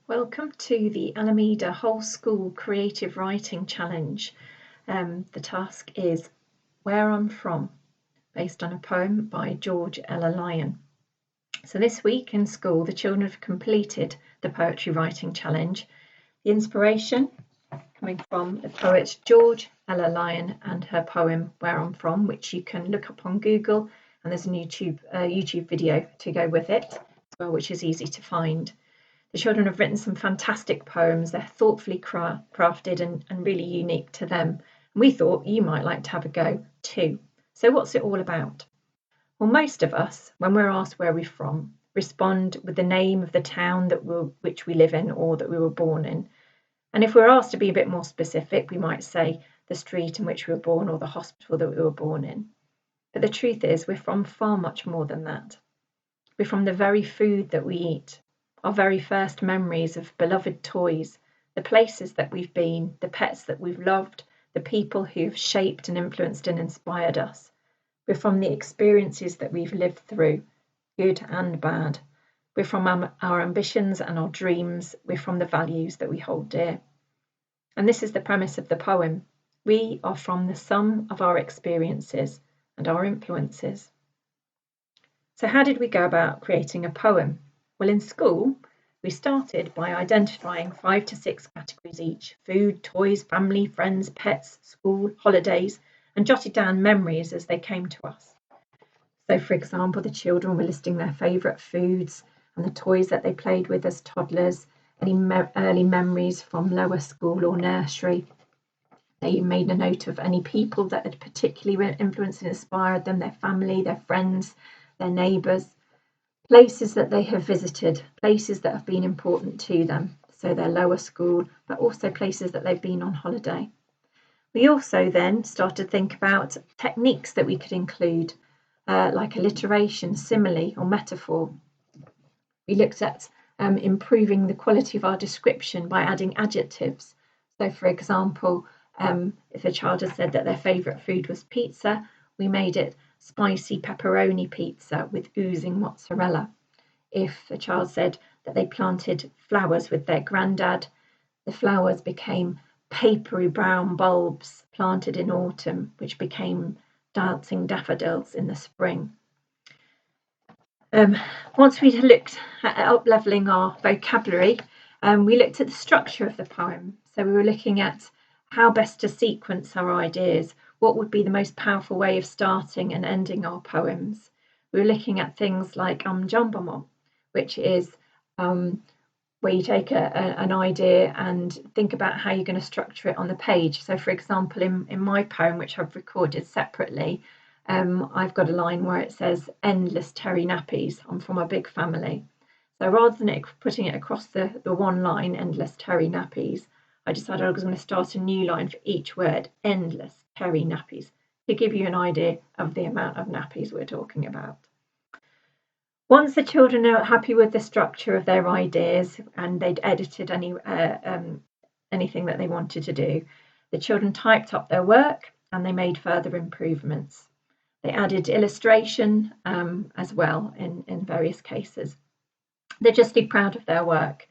Welcome to the Alameda Whole School Creative Writing Challenge. The task is Where I'm From, based on a poem by George Ella Lyon. So this week in school, the children have completed the Poetry Writing Challenge. The inspiration coming from the poet George Ella Lyon and her poem Where I'm From, which you can look up on Google, and there's a YouTube video to go with it as well, which is easy to find. The children have written some fantastic poems. They're thoughtfully crafted and really unique to them. And we thought you might like to have a go too. So what's it all about? Well, most of us, when we're asked where we're from, respond with the name of the town which we live in or that we were born in. And if we're asked to be a bit more specific, we might say the street in which we were born or the hospital that we were born in. But the truth is we're from far much more than that. We're from the very food that we eat, our very first memories of beloved toys, the places that we've been, the pets that we've loved, the people who've shaped and influenced and inspired us. We're from the experiences that we've lived through, good and bad. We're from our ambitions and our dreams. We're from the values that we hold dear. And this is the premise of the poem. We are from the sum of our experiences and our influences. So how did we go about creating a poem? Well, in school, we started by identifying 5 to 6 categories each: food, toys, family, friends, pets, school, holidays, and jotted down memories as they came to us. So, for example, the children were listing their favourite foods and the toys that they played with as toddlers, any early memories from lower school or nursery. They made a note of any people that had particularly influenced and inspired them, their family, their friends, their neighbours. Places that they have visited, places that have been important to them, so their lower school, but also places that they've been on holiday. We also then started to think about techniques that we could include, like alliteration, simile, or metaphor. We looked at improving the quality of our description by adding adjectives. So, for example, if a child has said that their favourite food was pizza, we made it spicy pepperoni pizza with oozing mozzarella. If a child said that they planted flowers with their granddad, the flowers became papery brown bulbs planted in autumn, which became dancing daffodils in the spring. Once we'd looked at up-levelling our vocabulary, we looked at the structure of the poem. So we were looking at how best to sequence our ideas, what would be the most powerful way of starting and ending our poems. We were looking at things like jambomon, which is where you take an idea and think about how you're going to structure it on the page. So, for example, in my poem, which I've recorded separately, I've got a line where it says endless terry nappies. I'm from a big family. So rather than putting it across the one line, endless terry nappies, I decided I was going to start a new line for each word, endless terry nappies, to give you an idea of the amount of nappies we're talking about. Once the children are happy with the structure of their ideas and they'd edited anything that they wanted to do, the children typed up their work and they made further improvements. They added illustration as well in various cases. They're justly proud of their work.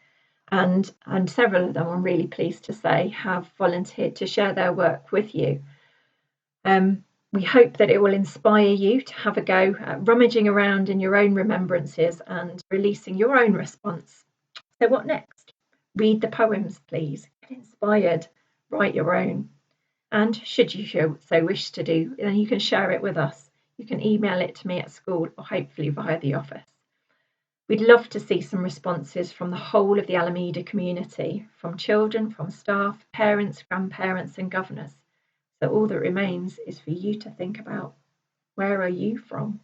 And several of them, I'm really pleased to say, have volunteered to share their work with you. We hope that it will inspire you to have a go at rummaging around in your own remembrances and releasing your own response. So what next? Read the poems, please. Get inspired. Write your own. And should you so wish to do, then you can share it with us. You can email it to me at school or hopefully via the office. We'd love to see some responses from the whole of the Alameda community, from children, from staff, parents, grandparents and governors. So all that remains is for you to think about, where are you from?